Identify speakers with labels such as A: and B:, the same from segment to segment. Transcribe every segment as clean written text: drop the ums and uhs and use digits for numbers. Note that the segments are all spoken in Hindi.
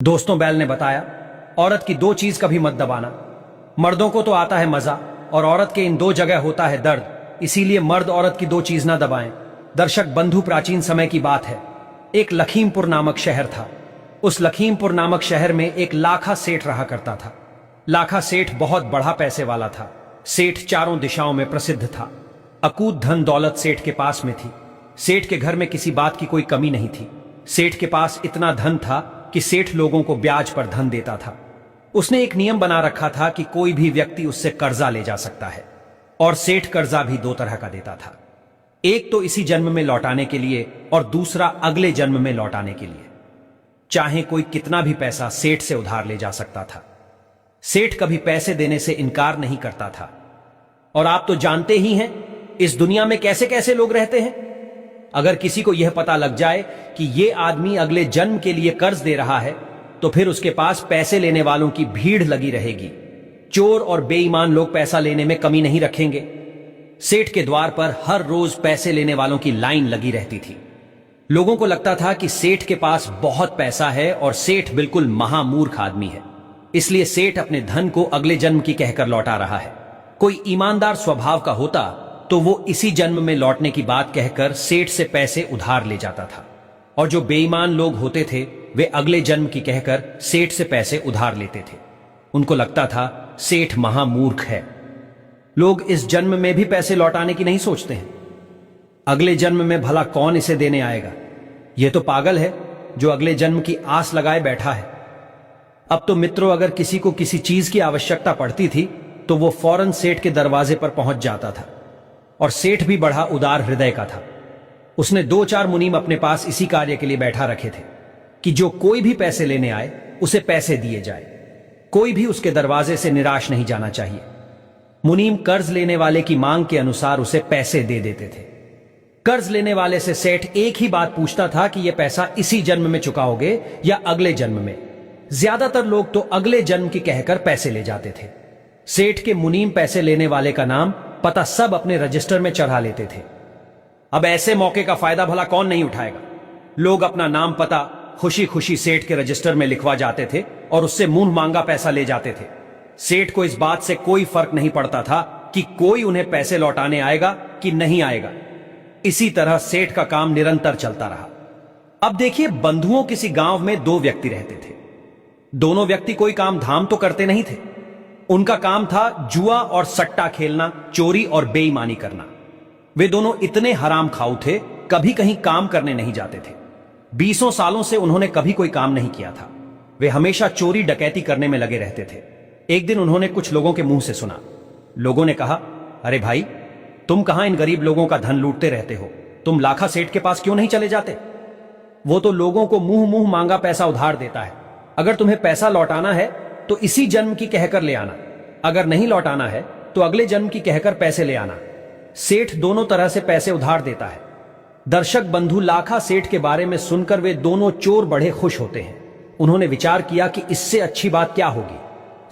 A: दोस्तों, बैल ने बताया, औरत की दो चीज कभी मत दबाना। मर्दों को तो आता है मजा और औरत के इन दो जगह होता है दर्द, इसीलिए मर्द औरत की दो चीज ना दबाएं। दर्शक बंधु, प्राचीन समय की बात है। एक लखीमपुर नामक शहर था। उस लखीमपुर नामक शहर में एक लाखा सेठ रहा करता था। लाखा सेठ बहुत बड़ा पैसे वाला था। सेठ चारों दिशाओं में प्रसिद्ध था। अकूत धन दौलत सेठ के पास में थी। सेठ के घर में किसी बात की कोई कमी नहीं थी। सेठ के पास इतना धन था कि सेठ लोगों को ब्याज पर धन देता था। उसने एक नियम बना रखा था कि कोई भी व्यक्ति उससे कर्जा ले जा सकता है, और सेठ कर्जा भी दो तरह का देता था। एक तो इसी जन्म में लौटाने के लिए और दूसरा अगले जन्म में लौटाने के लिए। चाहे कोई कितना भी पैसा सेठ से उधार ले जा सकता था। सेठ कभी पैसे देने से इनकार नहीं करता था। और आप तो जानते ही हैं इस दुनिया में कैसे कैसे लोग रहते हैं। अगर किसी को यह पता लग जाए कि यह आदमी अगले जन्म के लिए कर्ज दे रहा है, तो फिर उसके पास पैसे लेने वालों की भीड़ लगी रहेगी। चोर और बेईमान लोग पैसा लेने में कमी नहीं रखेंगे। सेठ के द्वार पर हर रोज पैसे लेने वालों की लाइन लगी रहती थी। लोगों को लगता था कि सेठ के पास बहुत पैसा है और सेठ बिल्कुल महामूर्ख आदमी है, इसलिए सेठ अपने धन को अगले जन्म की कहकर लौटा रहा है। कोई ईमानदार स्वभाव का होता तो वो इसी जन्म में लौटने की बात कहकर सेठ से पैसे उधार ले जाता था, और जो बेईमान लोग होते थे वे अगले जन्म की कहकर सेठ से पैसे उधार लेते थे। उनको लगता था सेठ महामूर्ख है। लोग इस जन्म में भी पैसे लौटाने की नहीं सोचते हैं। अगले जन्म में भला कौन इसे देने आएगा। यह तो पागल है जो अगले जन्म की आस लगाए बैठा है। अब तो मित्रों, अगर किसी को किसी चीज की आवश्यकता पड़ती थी तो वो फौरन सेठ के दरवाजे पर पहुंच जाता था। और सेठ भी बड़ा उदार हृदय का था। उसने दो चार मुनीम अपने पास इसी कार्य के लिए बैठा रखे थे कि जो कोई भी पैसे लेने आए उसे पैसे दिए जाए। कोई भी उसके दरवाजे से निराश नहीं जाना चाहिए। मुनीम कर्ज लेने वाले की मांग के अनुसार उसे पैसे दे देते थे। कर्ज लेने वाले से सेठ एक ही बात पूछता था कि यह पैसा इसी जन्म में चुकाओगे या अगले जन्म में। ज्यादातर लोग तो अगले जन्म की कहकर पैसे ले जाते थे। सेठ के मुनीम पैसे लेने वाले का नाम पता सब अपने रजिस्टर में चढ़ा लेते थे। अब ऐसे मौके का फायदा भला कौन नहीं उठाएगा। लोग अपना नाम पता खुशी खुशी सेठ के रजिस्टर में लिखवा जाते थे और उससे मुंह मांगा पैसा ले जाते थे। सेठ को इस बात से कोई फर्क नहीं पड़ता था कि कोई उन्हें पैसे लौटाने आएगा कि नहीं आएगा। इसी तरह सेठ का काम निरंतर चलता रहा। अब देखिए, बंधुओं किसी गांव में दो व्यक्ति रहते थे। दोनों व्यक्ति कोई काम धाम तो करते नहीं थे। उनका काम था जुआ और सट्टा खेलना, चोरी और बेईमानी करना। वे दोनों इतने हराम खाऊ थे, कभी कहीं काम करने नहीं जाते थे। 20 सालों से उन्होंने कभी कोई काम नहीं किया था। वे हमेशा चोरी डकैती करने में लगे रहते थे। एक दिन उन्होंने कुछ लोगों के मुंह से सुना। लोगों ने कहा, अरे भाई, तुम कहां इन गरीब लोगों का धन लूटते रहते हो। तुम लाखा सेठ के पास क्यों नहीं चले जाते। वो तो लोगों को मुंह मुंह मांगा पैसा उधार देता है। अगर तुम्हें पैसा लौटाना है तो इसी जन्म की कहकर ले आना। अगर नहीं लौटाना है तो अगले जन्म की कहकर पैसे ले आना। सेठ दोनों तरह से पैसे उधार देता है। दर्शक बंधु, लाखा सेठ के बारे में सुनकर वे दोनों चोर बड़े खुश होते हैं। उन्होंने विचार किया कि इससे अच्छी बात क्या होगी।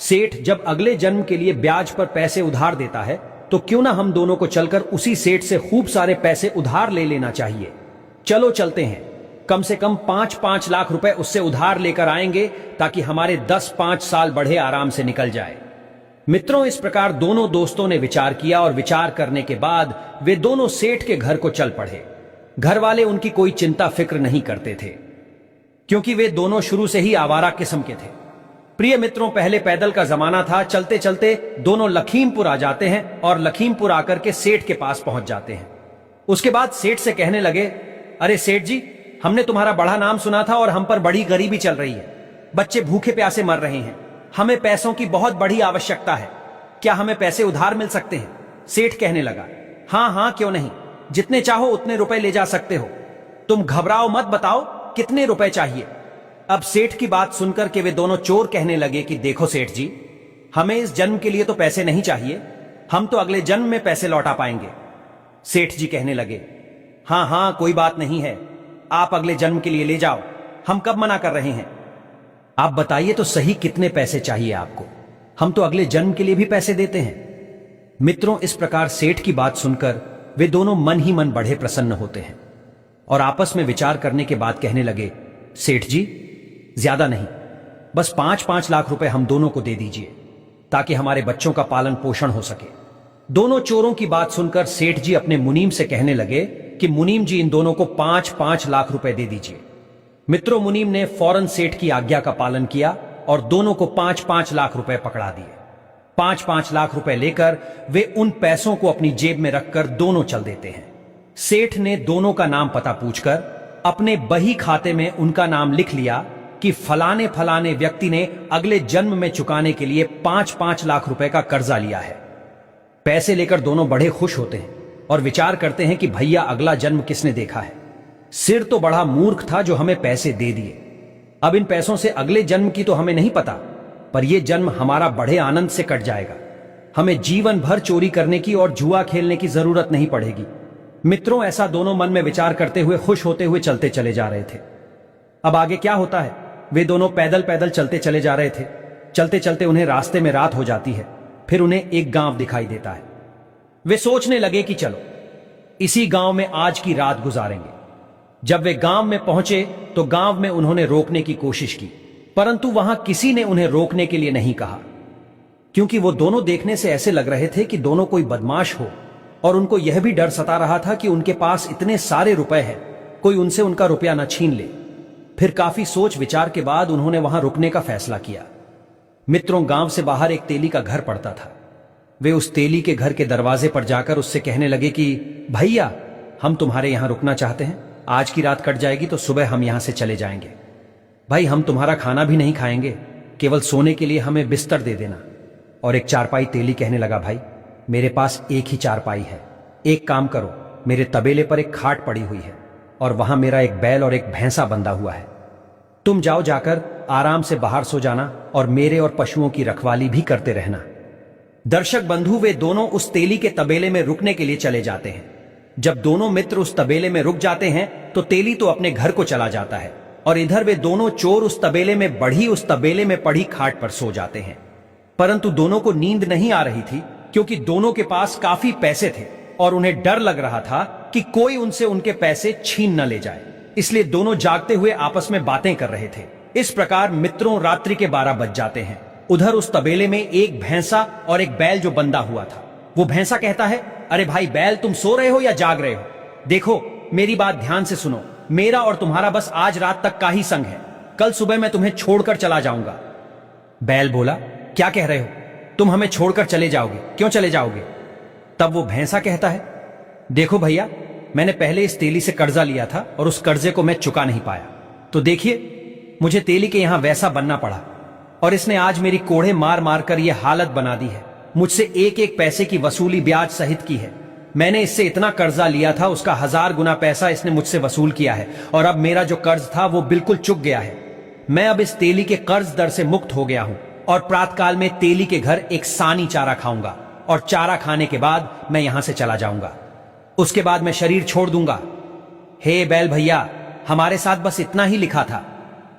A: सेठ जब अगले जन्म के लिए ब्याज पर पैसे उधार देता है तो क्यों ना हम दोनों को चलकर उसी सेठ से खूब सारे पैसे उधार ले लेना चाहिए। चलो चलते हैं। कम से कम 5-5 लाख रुपए उससे उधार लेकर आएंगे ताकि हमारे 10-5 साल बढ़े आराम से निकल जाए। मित्रों, इस प्रकार दोनों दोस्तों ने विचार किया और विचार करने के बाद वे दोनों सेठ के घर को चल पड़े। घर वाले उनकी कोई चिंता फिक्र नहीं करते थे, क्योंकि वे दोनों शुरू से ही आवारा किस्म के थे। प्रिय मित्रों, पहले पैदल का जमाना था। चलते चलते दोनों लखीमपुर आ जाते हैं और लखीमपुर आकर के सेठ के पास पहुंच जाते हैं। उसके बाद सेठ से कहने लगे, अरे सेठ जी, हमने तुम्हारा बड़ा नाम सुना था और हम पर बड़ी गरीबी चल रही है। बच्चे भूखे प्यासे मर रहे हैं। हमें पैसों की बहुत बड़ी आवश्यकता है। क्या हमें पैसे उधार मिल सकते हैं। सेठ कहने लगा, हां हां, क्यों नहीं। जितने चाहो उतने रुपए ले जा सकते हो। तुम घबराओ मत, बताओ कितने रुपए चाहिए। अब सेठ की बात सुनकर के वे दोनों चोर कहने लगे कि देखो सेठ जी, हमें इस जन्म के लिए तो पैसे नहीं चाहिए। हम तो अगले जन्म में पैसे लौटा पाएंगे। सेठ जी कहने लगे, हां हां, कोई बात नहीं है। आप अगले जन्म के लिए ले जाओ। हम कब मना कर रहे हैं। आप बताइए तो सही, कितने पैसे चाहिए आपको। हम तो अगले जन्म के लिए भी पैसे देते हैं। मित्रों, इस प्रकार सेठ की बात सुनकर वे दोनों मन ही मन बड़े प्रसन्न होते हैं और आपस में विचार करने के बाद कहने लगे, सेठ जी, ज्यादा नहीं, बस 5-5 लाख रुपए हम दोनों को दे दीजिए ताकि हमारे बच्चों का पालन पोषण हो सके। दोनों चोरों की बात सुनकर सेठ जी अपने मुनीम से कहने लगे कि मुनीम जी, इन दोनों को 5-5 लाख रुपए दे दीजिए। मित्रों, मुनीम ने फौरन सेठ की आज्ञा का पालन किया और दोनों को 5-5 लाख रुपए पकड़ा दिए। 5-5 लाख रुपए लेकर वे उन पैसों को अपनी जेब में रखकर दोनों चल देते हैं। सेठ ने दोनों का नाम पता पूछकर अपने बही खाते में उनका नाम लिख लिया कि फलाने फलाने व्यक्ति ने अगले जन्म में चुकाने के लिए 5-5 लाख रुपए का कर्जा लिया है। पैसे लेकर दोनों बड़े खुश होते हैं और विचार करते हैं कि भैया अगला जन्म किसने देखा है। सिर तो बड़ा मूर्ख था जो हमें पैसे दे दिए। अब इन पैसों से अगले जन्म की तो हमें नहीं पता, पर यह जन्म हमारा बड़े आनंद से कट जाएगा। हमें जीवन भर चोरी करने की और जुआ खेलने की जरूरत नहीं पड़ेगी। मित्रों, ऐसा दोनों मन में विचार करते हुए खुश होते हुए चलते चले जा रहे थे। अब आगे क्या होता है? वे दोनों पैदल पैदल चलते चले जा रहे थे। चलते चलते उन्हें रास्ते में रात हो जाती है। फिर उन्हें एक गांव दिखाई देता है। वे सोचने लगे कि चलो इसी गांव में आज की रात गुजारेंगे। जब वे गांव में पहुंचे तो गांव में उन्होंने रोकने की कोशिश की, परंतु वहां किसी ने उन्हें रोकने के लिए नहीं कहा, क्योंकि वो दोनों देखने से ऐसे लग रहे थे कि दोनों कोई बदमाश हो। और उनको यह भी डर सता रहा था कि उनके पास इतने सारे रुपए हैं, कोई उनसे उनका रुपया न छीन ले। फिर काफी सोच विचार के बाद उन्होंने वहां रुकने का फैसला किया। मित्रों, गांव से बाहर एक तेली का घर पड़ता था। वे उस तेली के घर के दरवाजे पर जाकर उससे कहने लगे कि भैया, हम तुम्हारे यहां रुकना चाहते हैं। आज की रात कट जाएगी तो सुबह हम यहां से चले जाएंगे। भाई, हम तुम्हारा खाना भी नहीं खाएंगे, केवल सोने के लिए हमें बिस्तर दे देना। और एक चारपाई तेली कहने लगा, भाई मेरे पास एक ही चारपाई है। एक काम करो, मेरे तबेले पर एक खाट पड़ी हुई है और वहां मेरा एक बैल और एक भैंसा बंधा हुआ है। तुम जाओ, जाकर आराम से बाहर सो जाना और मेरे और पशुओं की रखवाली भी करते रहना। दर्शक बंधु, वे दोनों उस तेली के तबेले में रुकने के लिए चले जाते हैं। जब दोनों मित्र उस तबेले में रुक जाते हैं तो तेली तो अपने घर को चला जाता है और इधर वे दोनों चोर उस तबेले में पड़ी खाट पर सो जाते हैं। परंतु दोनों को नींद नहीं आ रही थी, क्योंकि दोनों के पास काफी पैसे थे और उन्हें डर लग रहा था कि कोई उनसे उनके पैसे छीन न ले जाए। इसलिए दोनों जागते हुए आपस में बातें कर रहे थे। इस प्रकार मित्रों, रात्रि के 12 बज जाते हैं। उधर उस तबेले में एक भैंसा और एक बैल जो बंधा हुआ था। वो भैंसा कहता है, अरे भाई बैल, तुम सो रहे हो या जाग रहे हो? देखो, मेरी बात ध्यान से सुनो। मेरा और तुम्हारा बस आज रात तक का ही संग है। कल सुबह मैं तुम्हें छोड़कर चला जाऊंगा। बैल बोला, क्या कह रहे हो? तुम हमें छोड़कर चले जाओगे? क्यों चले जाओगे? तब वो भैंसा कहता है, देखो भैया, मैंने पहले इस तेली से कर्जा लिया था और उस कर्जे को मैं चुका नहीं पाया। तो देखिए, मुझे तेली के यहां वैसा बनना पड़ा और इसने आज मेरी कोड़े मार मार कर यह हालत बना दी है। मुझसे एक एक पैसे की वसूली ब्याज सहित की है। मैंने इससे इतना कर्जा लिया था, उसका 1000 गुना पैसा इसने मुझसे वसूल किया है और अब मेरा जो कर्ज था वो बिल्कुल चुक गया है। मैं अब इस तेली के कर्ज दर से मुक्त हो गया हूं और प्रातःकाल में तेली के घर एक सानी चारा खाऊंगा और चारा खाने के बाद मैं यहां से चला जाऊंगा। उसके बाद मैं शरीर छोड़ दूंगा। हे बैल भैया, हमारे साथ बस इतना ही लिखा था।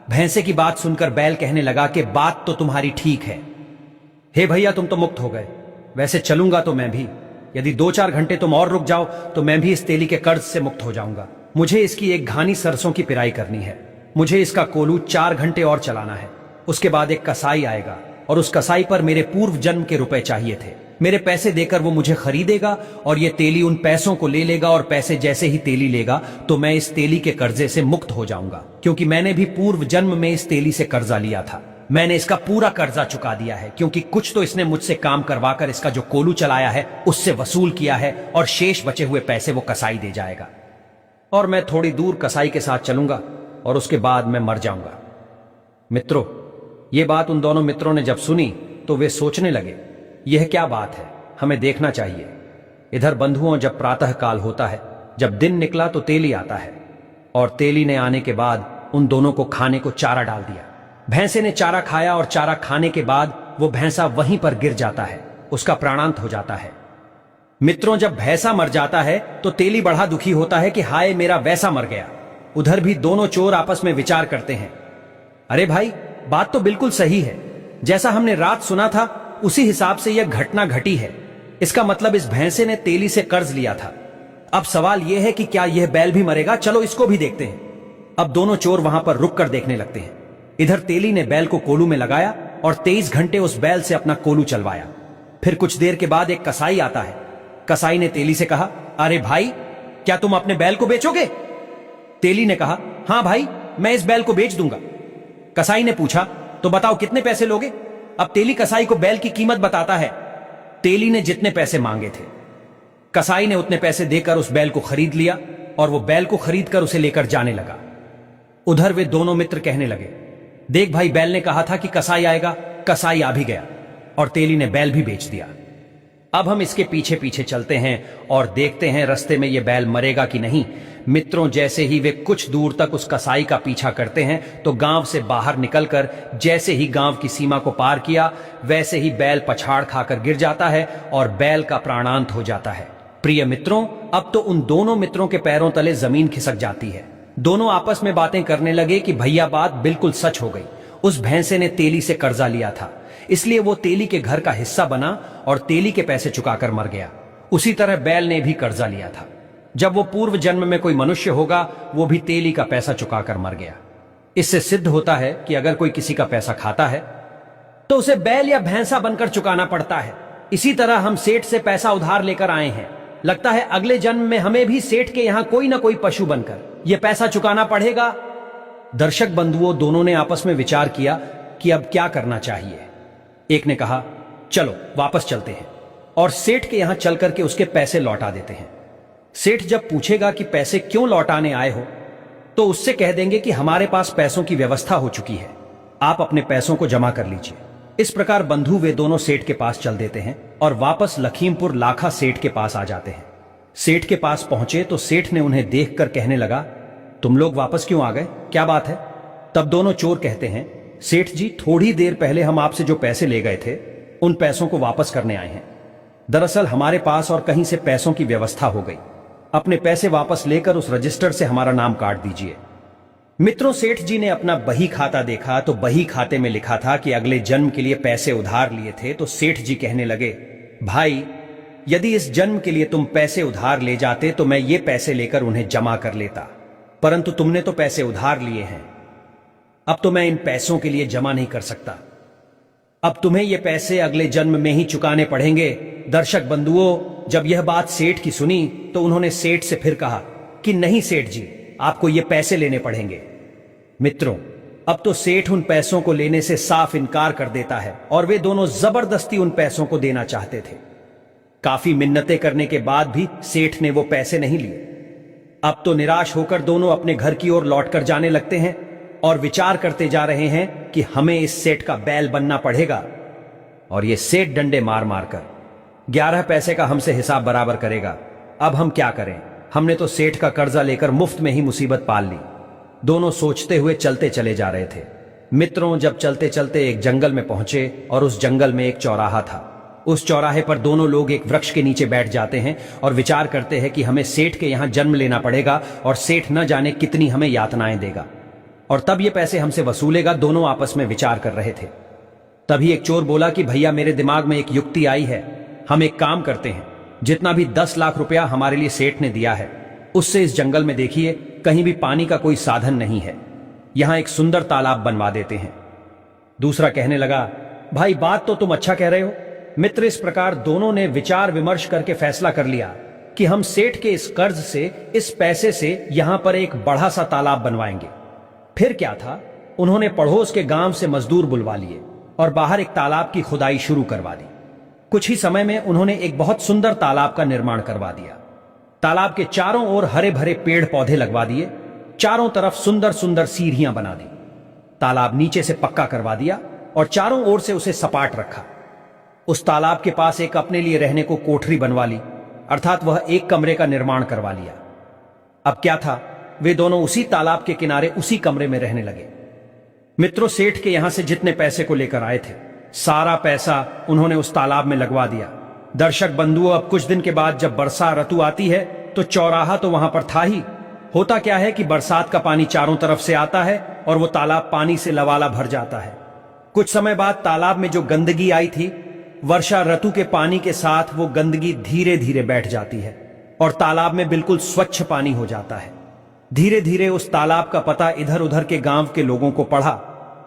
A: भैंसे की बात सुनकर बैल कहने लगा कि बात तो तुम्हारी ठीक है। हे भैया, तुम तो मुक्त हो गए। वैसे चलूंगा तो मैं भी। यदि 2-4 घंटे तुम और रुक जाओ तो मैं भी इस तेली के कर्ज से मुक्त हो जाऊंगा। मुझे इसकी एक घानी सरसों की पिराई करनी है। मुझे इसका कोलू 4 घंटे और चलाना है। उसके बाद एक कसाई आएगा और उस कसाई पर मेरे पूर्व जन्म के रुपए चाहिए थे। मेरे पैसे देकर वो मुझे खरीदेगा और ये तेली उन पैसों को ले लेगा और पैसे जैसे ही तेली लेगा तो मैं इस तेली के कर्जे से मुक्त हो जाऊंगा, क्योंकि मैंने भी पूर्व जन्म में इस तेली से कर्जा लिया था। मैंने इसका पूरा कर्जा चुका दिया है, क्योंकि कुछ तो इसने मुझसे काम करवाकर इसका जो कोलू चलाया है उससे वसूल किया है और शेष बचे हुए पैसे वो कसाई दे जाएगा और मैं थोड़ी दूर कसाई के साथ चलूंगा और उसके बाद मैं मर जाऊंगा। मित्रों, ये बात उन दोनों मित्रों ने जब सुनी तो वे सोचने लगे, यह क्या बात है, हमें देखना चाहिए। इधर बंधुओं, जब प्रातः काल होता है, जब दिन निकला तो तेली आता है और तेली ने आने के बाद उन दोनों को खाने को चारा डाल दिया। भैंसे ने चारा खाया और चारा खाने के बाद वो भैंसा वहीं पर गिर जाता है, उसका प्राणांत हो जाता है। मित्रों, जब भैंसा मर जाता है तो तेली बड़ा दुखी होता है कि हाय, मेरा वैसा मर गया। उधर भी दोनों चोर आपस में विचार करते हैं, अरे भाई, बात तो बिल्कुल सही है। जैसा हमने रात सुना था उसी हिसाब से यह घटना घटी है। इसका मतलब इस भैंसे ने तेली से कर्ज लिया था। अब सवाल यह है कि क्या यह बैल भी मरेगा? चलो इसको भी देखते हैं। अब दोनों चोर वहां पर रुक कर देखने लगते हैं। इधर तेली ने बैल को कोलू में लगाया और 23 घंटे उस बैल से अपना कोलू चलवाया। फिर कुछ देर के बाद एक कसाई आता है। कसाई ने तेली से कहा, अरे भाई, क्या तुम अपने बैल को बेचोगे? तेली ने कहा, हां भाई, मैं इस बैल को बेच दूंगा। कसाई ने पूछा, तो बताओ कितने पैसे लोगे? अब तेली कसाई को बैल की कीमत बताता है। तेली ने जितने पैसे मांगे थे, कसाई ने उतने पैसे देकर उस बैल को खरीद लिया और वो बैल को खरीदकर उसे लेकर जाने लगा। उधर वे दोनों मित्र कहने लगे, देख भाई, बैल ने कहा था कि कसाई आएगा, कसाई आ भी गया और तेली ने बैल भी बेच दिया। अब हम इसके पीछे पीछे चलते हैं और देखते हैं रास्ते में यह बैल मरेगा कि नहीं। मित्रों, जैसे ही वे कुछ दूर तक उस कसाई का पीछा करते हैं तो गांव से बाहर निकलकर जैसे ही गांव की सीमा को पार किया, वैसे ही बैल पछाड़ खाकर गिर जाता है और बैल का प्राणांत हो जाता है। प्रिय मित्रों, अब तो उन दोनों मित्रों के पैरों तले जमीन खिसक जाती है। दोनों आपस में बातें करने लगे कि भैया, बात बिल्कुल सच हो गई। उस भैंसे ने तेली से कर्जा लिया था, इसलिए वो तेली के घर का हिस्सा बना और तेली के पैसे चुकाकर मर गया। उसी तरह बैल ने भी कर्जा लिया था। जब वो पूर्व जन्म में कोई मनुष्य होगा, वो भी तेली का पैसा चुकाकर मर गया। इससे सिद्ध होता है कि अगर कोई किसी का पैसा खाता है तो उसे बैल या भैंसा बनकर चुकाना पड़ता है। इसी तरह हम सेठ से पैसा उधार लेकर आए हैं। लगता है अगले जन्म में हमें भी सेठ के यहां कोई ना कोई पशु बनकर यह पैसा चुकाना पड़ेगा। दर्शक बंधुओं, दोनों ने आपस में विचार किया कि अब क्या करना चाहिए। एक ने कहा, चलो वापस चलते हैं और सेठ के यहां चल करके उसके पैसे लौटा देते हैं। सेठ जब पूछेगा कि पैसे क्यों लौटाने आए हो, तो उससे कह देंगे कि हमारे पास पैसों की व्यवस्था हो चुकी है, आप अपने पैसों को जमा कर लीजिए। इस प्रकार बंधु वे दोनों सेठ के पास चल देते हैं और वापस लखीमपुर लाखा सेठ के पास आ जाते हैं। सेठ के पास पहुंचे तो सेठ ने उन्हें देखकर कहने लगा, तुम लोग वापस क्यों आ गए, क्या बात है? तब दोनों चोर कहते हैं, सेठ जी, थोड़ी देर पहले हम आपसे जो पैसे ले गए थे, उन पैसों को वापस करने आए हैं। दरअसल हमारे पास और कहीं से पैसों की व्यवस्था हो गई। अपने पैसे वापस लेकर उस रजिस्टर से हमारा नाम काट दीजिए। मित्रों, सेठ जी ने अपना बही खाता देखा तो बही खाते में लिखा था कि अगले जन्म के लिए पैसे उधार लिए थे। तो सेठ जी कहने लगे, भाई, यदि इस जन्म के लिए तुम पैसे उधार ले जाते तो मैं ये पैसे लेकर उन्हें जमा कर लेता, परंतु तुमने तो पैसे उधार लिए हैं, अब तो मैं इन पैसों के लिए जमा नहीं कर सकता। अब तुम्हें ये पैसे अगले जन्म में ही चुकाने पड़ेंगे। दर्शक बंधुओं, जब यह बात सेठ की सुनी तो उन्होंने सेठ से फिर कहा कि नहीं सेठ जी, आपको ये पैसे लेने पड़ेंगे। मित्रों, अब तो सेठ उन पैसों को लेने से साफ इनकार कर देता है और वे दोनों जबरदस्ती उन पैसों को देना चाहते थे। काफी मिन्नतें करने के बाद भी सेठ ने वो पैसे नहीं लिए। अब तो निराश होकर दोनों अपने घर की ओर लौटकर जाने लगते हैं और विचार करते जा रहे हैं कि हमें इस सेठ का बैल बनना पड़ेगा और ये सेठ डंडे मार मार कर 11 पैसे का हमसे हिसाब बराबर करेगा। अब हम क्या करें? हमने तो सेठ का कर्जा लेकर मुफ्त में ही मुसीबत पाल ली। दोनों सोचते हुए चलते चले जा रहे थे। मित्रों, जब चलते चलते एक जंगल में पहुंचे और उस जंगल में एक चौराहा था। उस चौराहे पर दोनों लोग एक वृक्ष के नीचे बैठ जाते हैं और विचार करते हैं कि हमें सेठ के यहां जन्म लेना पड़ेगा और सेठ न जाने कितनी हमें यातनाएं देगा और तब ये पैसे हमसे वसूलेगा। दोनों आपस में विचार कर रहे थे। तभी एक चोर बोला कि भैया, मेरे दिमाग में एक युक्ति आई है। हम एक काम करते हैं, जितना भी 10 लाख रुपया हमारे लिए सेठ ने दिया है, उससे इस जंगल में देखिए कहीं भी पानी का कोई साधन नहीं है, यहां एक सुंदर तालाब बनवा देते हैं। दूसरा कहने लगा, भाई, बात तो तुम अच्छा कह रहे हो। मित्र, इस प्रकार दोनों ने विचार विमर्श करके फैसला कर लिया कि हम सेठ के इस कर्ज से, इस पैसे से यहां पर एक बड़ा सा तालाब बनवाएंगे। फिर क्या था, उन्होंने पड़ोस के गांव से मजदूर बुलवा लिए और बाहर एक तालाब की खुदाई शुरू करवा दी। कुछ ही समय में उन्होंने एक बहुत सुंदर तालाब का निर्माण करवा दिया। तालाब के चारों ओर हरे भरे पेड़ पौधे लगवा दिए, चारों तरफ सुंदर सुंदर सीढ़ियां बना दी। तालाब नीचे से पक्का करवा दिया और चारों ओर से उसे सपाट रखा। उस तालाब के पास एक अपने लिए रहने को कोठरी बनवा ली, अर्थात वह एक कमरे का निर्माण करवा लिया। अब क्या था, वे दोनों उसी तालाब के किनारे उसी कमरे में रहने लगे। मित्रों, सेठ के यहां से जितने पैसे को लेकर आए थे, सारा पैसा उन्होंने उस तालाब में लगवा दिया। दर्शक बंधुओं, अब कुछ दिन के बाद जब बरसा ऋतु आती है तो चौराहा तो वहां पर था ही। होता क्या है कि बरसात का पानी चारों तरफ से आता है और वो तालाब पानी से लबालब भर जाता है। कुछ समय बाद तालाब में जो गंदगी आई थी, वर्षा ऋतु के पानी के साथ वो गंदगी धीरे धीरे बैठ जाती है और तालाब में बिल्कुल स्वच्छ पानी हो जाता है। धीरे धीरे उस तालाब का पता इधर उधर के गांव के लोगों को पड़ा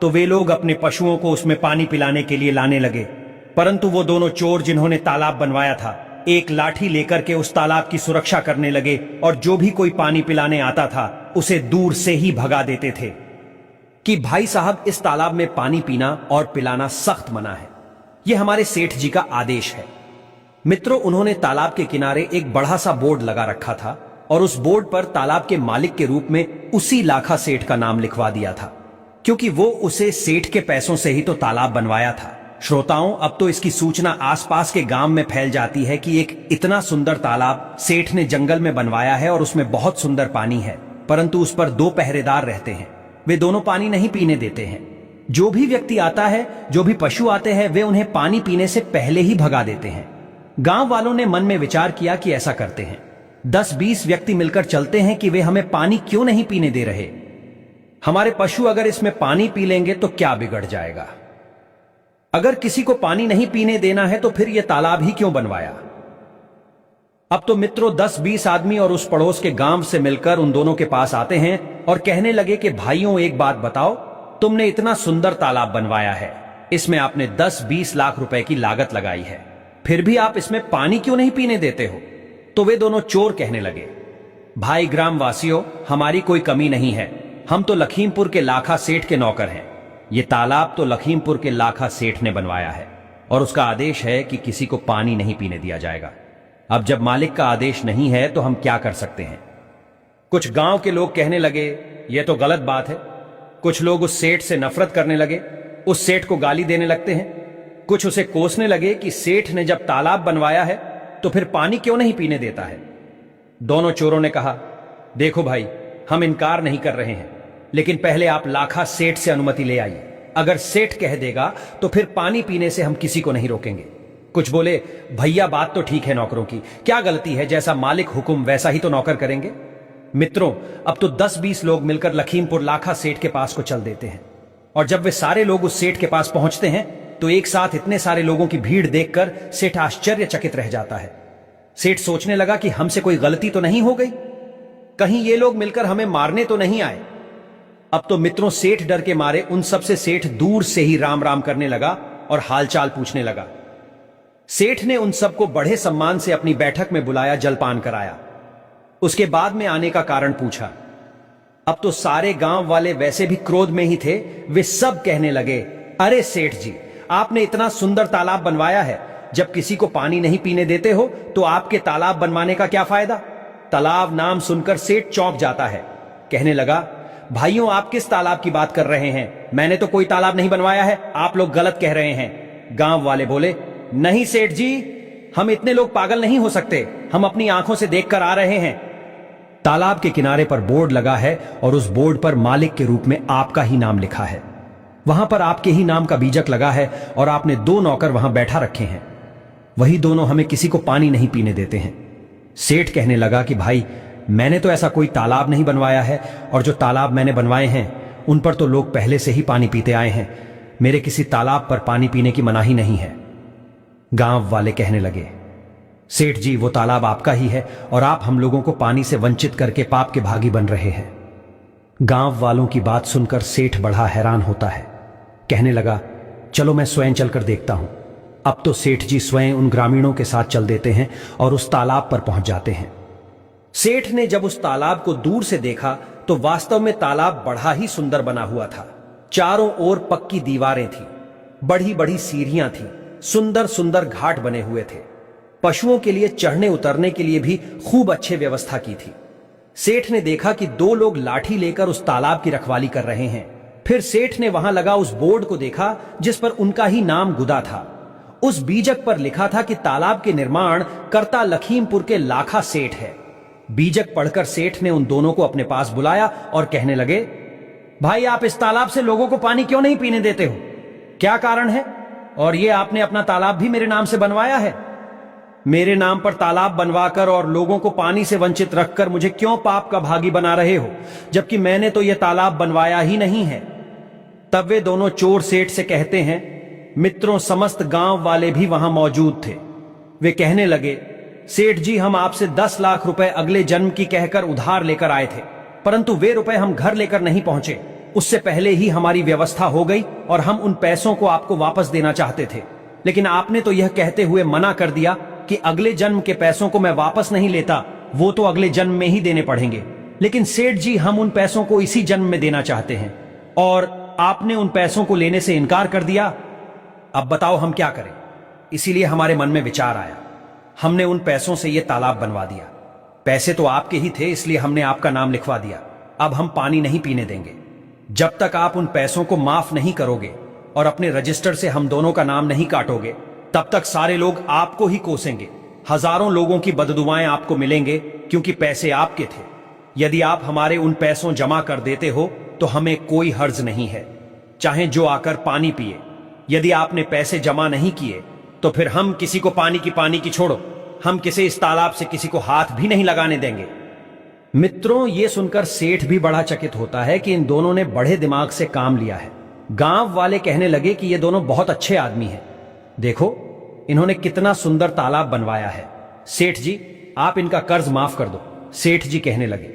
A: तो वे लोग अपने पशुओं को उसमें पानी पिलाने के लिए लाने लगे। परंतु वो दोनों चोर जिन्होंने तालाब बनवाया था, एक लाठी लेकर के उस तालाब की सुरक्षा करने लगे और जो भी कोई पानी पिलाने आता था उसे दूर से ही भगा देते थे कि भाई साहब, इस तालाब में पानी पीना और पिलाना सख्त मना है। यह हमारे सेठ जी का आदेश है। मित्रों, उन्होंने तालाब के किनारे एक बड़ा सा बोर्ड लगा रखा था और उस बोर्ड पर तालाब के मालिक के रूप में उसी लाखा सेठ का नाम लिखवा दिया था, क्योंकि वो उसे सेठ के पैसों से ही तो तालाब बनवाया था। श्रोताओं, अब तो इसकी सूचना आसपास के गांव में फैल जाती है कि एक इतना सुंदर तालाब सेठ ने जंगल में बनवाया है और उसमें बहुत सुंदर पानी है, परंतु उस पर 2 पहरेदार रहते हैं। वे दोनों पानी नहीं पीने देते हैं। जो भी व्यक्ति आता है, जो भी पशु आते हैं, वे उन्हें पानी पीने से पहले ही भगा देते हैं। गांव वालों ने मन में विचार किया कि ऐसा करते हैं। 10-20 व्यक्ति मिलकर चलते हैं कि वे हमें पानी क्यों नहीं पीने दे रहे। हमारे पशु अगर इसमें पानी पी लेंगे तो क्या बिगड़ जाएगा। अगर किसी को पानी नहीं पीने देना है तो फिर यह तालाब ही क्यों बनवाया। अब तो मित्रों 10-20 आदमी और उस पड़ोस के गांव से मिलकर उन दोनों के पास आते हैं और कहने लगे कि भाइयों, एक बात बताओ, तुमने इतना सुंदर तालाब बनवाया है, इसमें आपने 10-20 लाख रुपए की लागत लगाई है, फिर भी आप इसमें पानी क्यों नहीं पीने देते हो। तो वे दोनों चोर कहने लगे, भाई ग्रामवासियों, हमारी कोई कमी नहीं है, हम तो लखीमपुर के लाखा सेठ के नौकर हैं। ये तालाब तो लखीमपुर के लाखा सेठ ने बनवाया है और उसका आदेश है कि किसी को पानी नहीं पीने दिया जाएगा। अब जब मालिक का आदेश नहीं है तो हम क्या कर सकते हैं। कुछ गांव के लोग कहने लगे, यह तो गलत बात है। कुछ लोग उस सेठ से नफरत करने लगे, उस सेठ को गाली देने लगते हैं। कुछ उसे कोसने लगे कि सेठ ने जब तालाब बनवाया है तो फिर पानी क्यों नहीं पीने देता है। दोनों चोरों ने कहा, देखो भाई, हम इनकार नहीं कर रहे हैं, लेकिन पहले आप लाखा सेठ से अनुमति ले आइए। अगर सेठ कह देगा तो फिर पानी पीने से हम किसी को नहीं रोकेंगे। कुछ बोले, भैया बात तो ठीक है नौकरों की, क्या गलती है, जैसा मालिक हुक्म वैसा ही तो नौकर करेंगे। मित्रों, अब तो 10-20 लोग मिलकर लखीमपुर लाखा सेठ के पास को चल देते हैं और जब वे सारे लोग उस सेठ के पास पहुंचते हैं तो एक साथ इतने सारे लोगों की भीड़ देखकर सेठ आश्चर्यचकित रह जाता है। सेठ सोचने लगा कि हमसे कोई गलती तो नहीं हो गई, कहीं ये लोग मिलकर हमें मारने तो नहीं आए। अब तो मित्रों सेठ डर के मारे उन सब से सेठ दूर से ही राम राम करने लगा और हालचाल पूछने लगा। सेठ ने उन सबको बड़े सम्मान से अपनी बैठक में बुलाया, जलपान कराया, उसके बाद में आने का कारण पूछा। अब तो सारे गांव वाले वैसे भी क्रोध में ही थे। वे सब कहने लगे, अरे सेठ जी, आपने इतना सुंदर तालाब बनवाया है, जब किसी को पानी नहीं पीने देते हो तो आपके तालाब बनवाने का क्या फायदा। तालाब नाम सुनकर सेठ चौंक जाता है, कहने लगा, भाइयों आप किस तालाब की बात कर रहे हैं, मैंने तो कोई तालाब नहीं बनवाया है, आप लोग गलत कह रहे हैं। गांव वाले बोले, नहीं सेठ जी, हम इतने लोग पागल नहीं हो सकते, हम अपनी आंखों से देखकर आ रहे हैं। तालाब के किनारे पर बोर्ड लगा है और उस बोर्ड पर मालिक के रूप में आपका ही नाम लिखा है। वहां पर आपके ही नाम का बीजक लगा है और आपने 2 नौकर वहां बैठा रखे हैं। वही दोनों हमें किसी को पानी नहीं पीने देते हैं। सेठ कहने लगा कि भाई, मैंने तो ऐसा कोई तालाब नहीं बनवाया है और जो तालाब मैंने बनवाए हैं उन पर तो लोग पहले से ही पानी पीते आए हैं, मेरे किसी तालाब पर पानी पीने की मनाही नहीं है। गांव वाले कहने लगे, सेठ जी, वो तालाब आपका ही है और आप हम लोगों को पानी से वंचित करके पाप के भागी बन रहे हैं। गांव वालों की बात सुनकर सेठ बड़ा हैरान होता है, कहने लगा, चलो मैं स्वयं चलकर देखता हूं। अब तो सेठ जी स्वयं उन ग्रामीणों के साथ चल देते हैं और उस तालाब पर पहुंच जाते हैं। सेठ ने जब उस तालाब को दूर से देखा तो वास्तव में तालाब बड़ा ही सुंदर बना हुआ था। चारों ओर पक्की दीवारें थी, बड़ी बड़ी सीढ़ियां थी, सुंदर सुंदर घाट बने हुए थे, पशुओं के लिए चढ़ने उतरने के लिए भी खूब अच्छे व्यवस्था की थी। सेठ ने देखा कि 2 लोग लाठी लेकर उस तालाब की रखवाली कर रहे हैं। फिर सेठ ने वहां लगा उस बोर्ड को देखा जिस पर उनका ही नाम गुदा था। उस बीजक पर लिखा था कि तालाब के निर्माण कर्ता लखीमपुर के लाखा सेठ है। बीजक पढ़कर सेठ ने उन दोनों को अपने पास बुलाया और कहने लगे, भाई आप इस तालाब से लोगों को पानी क्यों नहीं पीने देते हो, क्या कारण है, और ये आपने अपना तालाब भी मेरे नाम से बनवाया है। मेरे नाम पर तालाब बनवाकर और लोगों को पानी से वंचित रखकर मुझे क्यों पाप का भागी बना रहे हो, जबकि मैंने तो यह तालाब बनवाया ही नहीं है। तब वे दोनों चोर सेठ से कहते हैं, मित्रों समस्त गांव वाले भी वहां मौजूद थे। वे कहने लगे, सेठ जी, हम आपसे 10 लाख रुपए अगले जन्म की कहकर उधार लेकर आए थे, परंतु वे रुपए हम घर लेकर नहीं पहुंचे। उससे पहले ही हमारी व्यवस्था हो गई और हम उन पैसों को आपको वापस देना चाहते थे, लेकिन आपने तो यह कहते हुए मना कर दिया कि अगले जन्म के पैसों को मैं वापस नहीं लेता, वो तो अगले जन्म में ही देने पड़ेंगे। लेकिन सेठ जी, हम उन पैसों को इसी जन्म में देना चाहते हैं और आपने उन पैसों को लेने से इनकार कर दिया। अब बताओ हम क्या करें? इसीलिए हमारे मन में विचार आया, हमने उन पैसों से यह तालाब बनवा दिया। पैसे तो आपके ही थे, इसलिए हमने आपका नाम लिखवा दिया। अब हम पानी नहीं पीने देंगे जब तक आप उन पैसों को माफ नहीं करोगे और अपने रजिस्टर से हम दोनों का नाम नहीं काटोगे। तब तक सारे लोग आपको ही कोसेंगे। हजारों लोगों की बददुआएं आपको मिलेंगे, क्योंकि पैसे आपके थे। यदि आप हमारे उन पैसों जमा कर देते हो तो हमें कोई हर्ज नहीं है, चाहे जो आकर पानी पिए। यदि आपने पैसे जमा नहीं किए तो फिर हम किसी को पानी की छोड़ो, हम किसी इस तालाब से किसी को हाथ भी नहीं लगाने देंगे। मित्रों, ये सुनकर सेठ भी बड़ा चकित होता है कि इन दोनों ने बड़े दिमाग से काम लिया है। गांव वाले कहने लगे कि ये दोनों बहुत अच्छे आदमी हैं। देखो, इन्होंने कितना सुंदर तालाब बनवाया है। सेठ जी, आप इनका कर्ज माफ कर दो। सेठ जी कहने लगे,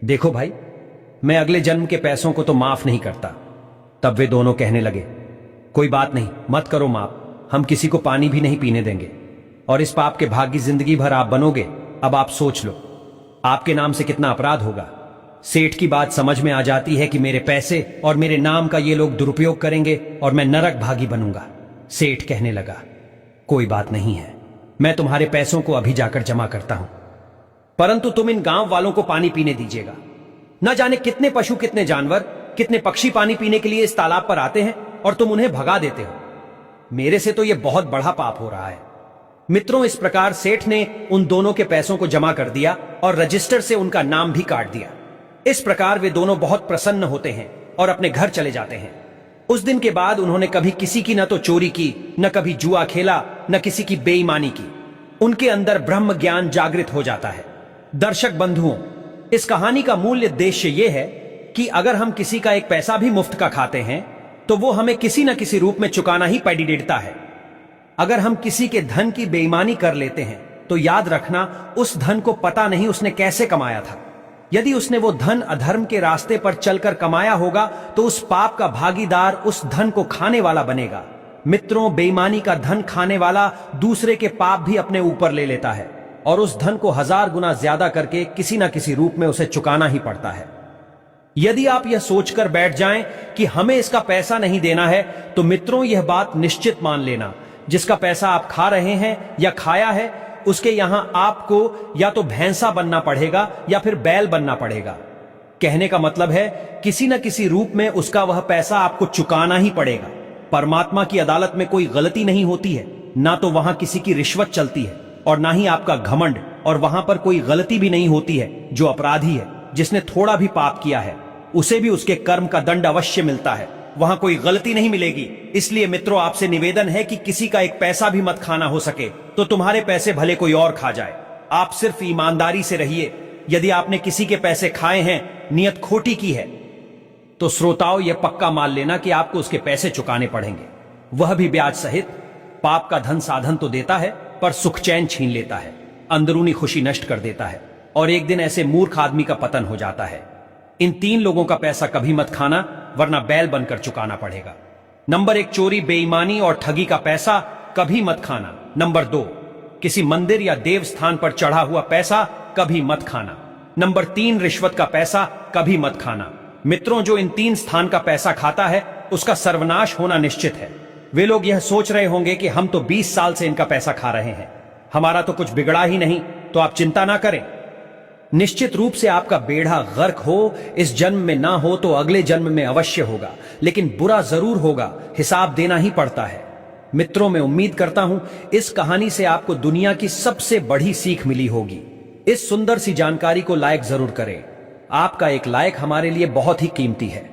A: देखो भाई, मैं अगले जन्म के पैसों को तो माफ नहीं करता। तब वे दोनों कहने लगे, कोई बात नहीं, मत करो माफ, हम किसी को पानी भी नहीं पीने देंगे और इस पाप के भागी जिंदगी भर आप बनोगे। अब आप सोच लो, आपके नाम से कितना अपराध होगा। सेठ की बात समझ में आ जाती है कि मेरे पैसे और मेरे नाम का ये लोग दुरुपयोग करेंगे और मैं नरक भागी बनूंगा। सेठ कहने लगा, कोई बात नहीं है, मैं तुम्हारे पैसों को अभी जाकर जमा करता हूं, परंतु तुम इन गांव वालों को पानी पीने दीजिएगा। न जाने कितने पशु, कितने जानवर, कितने पक्षी पानी पीने के लिए इस तालाब पर आते हैं और तुम उन्हें भगा देते हो। मेरे से तो यह बहुत बड़ा पाप हो रहा है। मित्रों, इस प्रकार सेठ ने उन दोनों के पैसों को जमा कर दिया और रजिस्टर से उनका नाम भी काट दिया। इस प्रकार वे दोनों बहुत प्रसन्न होते हैं और अपने घर चले जाते हैं। उस दिन के बाद उन्होंने कभी किसी की न तो चोरी की, न कभी जुआ खेला, न किसी की बेईमानी की। उनके अंदर ब्रह्म ज्ञान जागृत हो जाता है। दर्शक बंधुओं, इस कहानी का मूल उद्देश्य यह है कि अगर हम किसी का एक पैसा भी मुफ्त का खाते हैं तो वो हमें किसी न किसी रूप में चुकाना ही पड़ता है। अगर हम किसी के धन की बेईमानी कर लेते हैं तो याद रखना, उस धन को पता नहीं उसने कैसे कमाया था। यदि उसने वो धन अधर्म के रास्ते पर चलकर कमाया होगा तो उस पाप का भागीदार उस धन को खाने वाला बनेगा। मित्रों, बेईमानी का धन खाने वाला दूसरे के पाप भी अपने ऊपर ले लेता है और उस धन को 1000 गुना ज्यादा करके किसी न किसी रूप में उसे चुकाना ही पड़ता है। यदि आप यह सोचकर बैठ जाएं कि हमें इसका पैसा नहीं देना है, तो मित्रों, यह बात निश्चित मान लेना, जिसका पैसा आप खा रहे हैं या खाया है, उसके यहां आपको या तो भैंसा बनना पड़ेगा या फिर बैल बनना पड़ेगा। कहने का मतलब है, किसी न किसी रूप में उसका वह पैसा आपको चुकाना ही पड़ेगा। परमात्मा की अदालत में कोई गलती नहीं होती है, ना तो वहां किसी की रिश्वत चलती है और ना ही आपका घमंड, और वहां पर कोई गलती भी नहीं होती है। जो अपराधी है, जिसने थोड़ा भी पाप किया है, उसे भी उसके कर्म का दंड अवश्य मिलता है। वहां कोई गलती नहीं मिलेगी। इसलिए मित्रों, आपसे निवेदन है कि किसी का एक पैसा भी मत खाना। हो सके तो तुम्हारे पैसे भले कोई और खा जाए, आप सिर्फ ईमानदारी से रहिए। यदि आपने किसी के पैसे खाए हैं, नियत खोटी की है, तो श्रोताओं, यह पक्का मान लेना कि आपको उसके पैसे चुकाने पड़ेंगे, वह भी ब्याज सहित। पाप का धन साधन तो देता है, पर सुख चैन छीन लेता है, अंदरूनी खुशी नष्ट कर देता है, और एक दिन ऐसे मूर्ख आदमी का पतन हो जाता है। इन 3 लोगों का पैसा कभी मत खाना, वरना बैल बनकर चुकाना पड़ेगा। नंबर 1, चोरी, बेईमानी और ठगी का पैसा कभी मत खाना। नंबर 2, किसी मंदिर या देव स्थान पर चढ़ा हुआ पैसा कभी मत खाना। नंबर 3, रिश्वत का पैसा कभी मत खाना। मित्रों, जो इन 3 स्थान का पैसा खाता है, उसका सर्वनाश होना निश्चित है। वे लोग यह सोच रहे होंगे कि हम तो 20 साल से इनका पैसा खा रहे हैं, हमारा तो कुछ बिगड़ा ही नहीं, तो आप चिंता ना करें। निश्चित रूप से आपका बेड़ा गर्क हो, इस जन्म में ना हो तो अगले जन्म में अवश्य होगा, लेकिन बुरा जरूर होगा, हिसाब देना ही पड़ता है। मित्रों, मैं उम्मीद करता हूं इस कहानी से आपको दुनिया की सबसे बड़ी सीख मिली होगी। इस सुंदर सी जानकारी को लाइक जरूर करें। आपका एक लाइक हमारे लिए बहुत ही कीमती है।